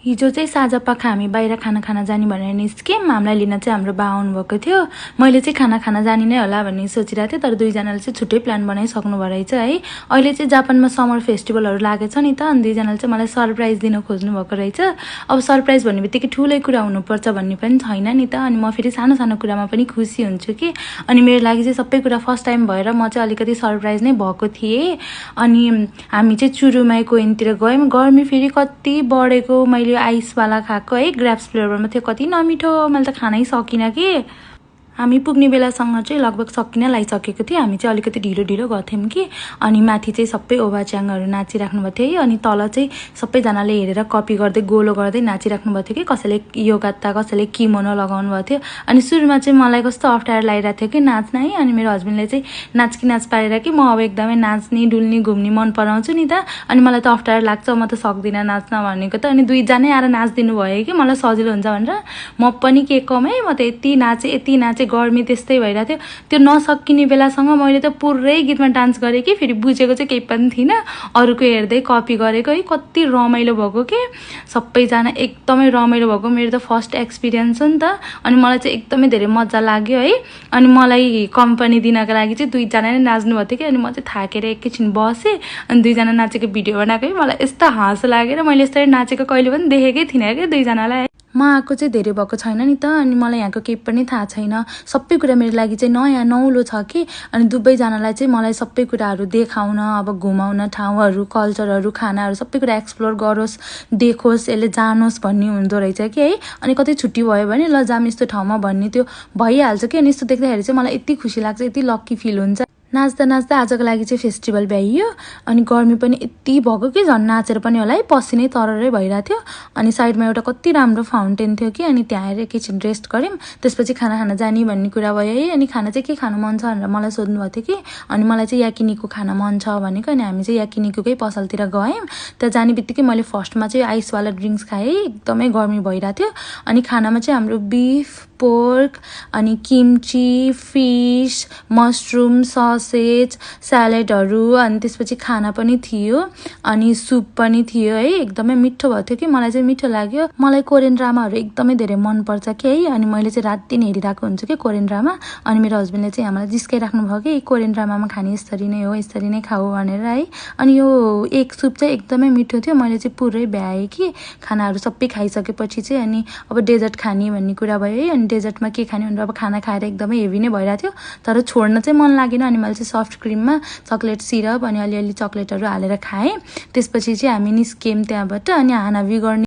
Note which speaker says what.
Speaker 1: हिजो चाहिँ साँझपख हामी बाहिर खाना खान जाने भनेर निस्क्यौँ। हामीलाई लिन चाहिँ हाम्रो बा आउनुभएको थियो। मैले चाहिँ खाना जाने नै होला भन्ने सोचिरहेको थिएँ, तर दुईजनाले चाहिँ छुट्टै प्लान बनाइसक्नु भएको रहेछ है। अहिले चाहिँ जापानमा समर फेस्टिभलहरू लागेछ नि त, अनि दुईजनाले चाहिँ मलाई सरप्राइज दिन खोज्नु भएको रहेछ। अब सरप्राइज भन्ने बित्तिकै ठुलै कुरा हुनुपर्छ भन्ने पनि छैन नि त, अनि म फेरि सानो सानो कुरामा पनि खुसी हुन्छु कि। अनि मेरो लागि चाहिँ सबै कुरा फर्स्ट टाइम भएर म चाहिँ अलिकति सरप्राइज नै भएको थिएँ। अनि हामी चाहिँ चुरुमाई कोइनतिर गयौँ। गर्मी फेरि कति बढेको, मैले आइसवाला खाएको है, ग्रेप्स फ्लेभरमा थियो, कति नमिठो, मैले त खानै सकिनँ कि। हामी पुग्ने बेलासँग चाहिँ लगभग सकिन लागिसकेको थियो। हामी चाहिँ अलिकति ढिलो गएको थियौँ कि। अनि माथि चाहिँ सबै ओभाच्याङहरू नाचिराख्नु भएको थियो है, अनि तल चाहिँ सबैजनाले हेरेर कपी गर्दै गोलो गर्दै नाचिराख्नु भएको थियो कि। कसैले योगात्ता, कसैले किमोनो लगाउनु भएको थियो। अनि सुरुमा चाहिँ मलाई कस्तो अप्ठ्यारो लागिरहेको थियो कि नाच्न है। अनि मेरो हस्बेन्डले चाहिँ नाच पारेर कि म अब एकदमै नाच्ने डुल्ने घुम्ने मन पराउँछु नि त, अनि मलाई त अप्ठ्यारो लाग्छ, म त सक्दिनँ नाच्न भनेको त। अनि दुईजनै आएर नाचिदिनु भयो कि मलाई सजिलो हुन्छ भनेर। म पनि के कम है, म त यति नाचेँ, गर्मी त्यस्तै भइरहेको थियो। त्यो नसकिने बेलासँग मैले त पुरै गीतमा डान्स गरेँ कि। फेरि बुझेको चाहिँ केही पनि थिइनँ, अरूको हेर्दै कपी गरेको है। कति रमाइलो भएको कि, सबैजना एकदमै रमाइलो भएको। मेरो त फर्स्ट एक्सपिरियन्स हो नि त, अनि मलाई चाहिँ एकदमै धेरै मजा लाग्यो है। अनि मलाई कम्पनी दिनको लागि चाहिँ दुईजना नै नाच्नु भएको थियो कि। अनि म चाहिँ थाकेर एकैछिन बसेँ, अनि दुईजना नाचेको भिडियो बनाएको है। मलाई यस्तो हाँसो लागेर, मैले यसरी नाचेको कहिले पनि देखेकै थिइनँ क्या दुईजनालाई। म आएको चाहिँ धेरै भएको छैन नि त, अनि मलाई यहाँको केही पनि थाहा छैन। सबै कुरा मेरो लागि चाहिँ नयाँ नौलो छ कि। अनि दुवैजनालाई चाहिँ मलाई सबै कुराहरू देखाउन, अब घुमाउन, ठाउँहरू, कल्चरहरू, खानाहरू सबै कुरा एक्सप्लोर गरोस्, देखोस्, यसले जानोस् भन्ने हुँदो रहेछ कि है। अनि कतै छुट्टी भयो भने ल जाम यस्तो ठाउँमा भन्ने त्यो भइहाल्छ कि। अनि यस्तो देख्दाखेरि चाहिँ मलाई यति खुसी लाग्छ, यति लक्की फिल हुन्छ। नाच्दा आजको लागि चाहिँ फेस्टिभल भ्याइयो। अनि गर्मी पनि यति भएको कि झन् नाचेर पनि होला है, पसिनै तररै भइरहेको थियो। अनि साइडमा एउटा कति राम्रो फाउन्टेन थियो कि। अनि त्यहाँ आएर एकैछिन रेस्ट गऱ्यौँ, त्यसपछि खाना खान जाने भन्ने कुरा भयो है। अनि खाना चाहिँ के खानु मन छ भनेर मलाई सोध्नु भएको थियो कि। अनि मलाई चाहिँ याकिनिको खाना मन छ भनेको। अनि हामी चाहिँ याकिनिकोकै पसलतिर गयौँ। त्यहाँ जाने बित्तिकै मैले फर्स्टमा चाहिँ आइसवाला ड्रिङ्क्स खाएँ, एकदमै गर्मी भइरहेको थियो। अनि खानामा चाहिँ हाम्रो बिफ, पोर्क, अनि किम्ची, फिस, मसरुम, ससेज, स्यालेडहरू, अनि त्यसपछि खाना पनि थियो, अनि सुप पनि थियो है। एकदमै मिठो भएको थियो कि, मलाई चाहिँ मिठो लाग्यो। मलाई कोरियन ड्रामाहरू एकदमै धेरै मनपर्छ कि है। अनि मैले चाहिँ रात दिन हेरिरहेको हुन्छु कि कोरियन ड्रामा। अनि मेरो हस्बेन्डले चाहिँ हामीलाई जिस्काइराख्नु भयो कि कोरियन ड्रामामा खाने यसरी नै हो, यसरी नै खाऊ भनेर है। अनि यो एक सुप चाहिँ एकदमै मिठो थियो। मैले चाहिँ पुरै भ्याएँ कि खानाहरू सबै खाइसकेपछि चाहिँ। अनि अब डेजर्ट खाने भन्ने कुरा भयो है। अनि डेजर्टमा के खाने भनेर अब खाना खाएर एकदमै हेभी नै भइरहेको थियो, तर छोड्न चाहिँ मन लागेन। अनि मैले चाहिँ सफ्ट क्रिममा चक्लेट सिरप अनि अलिअलि चक्लेटहरू हालेर खाएँ। त्यसपछि चाहिँ हामी निस्क्यौँ त्यहाँबाट। अनि हानाभी गर्ने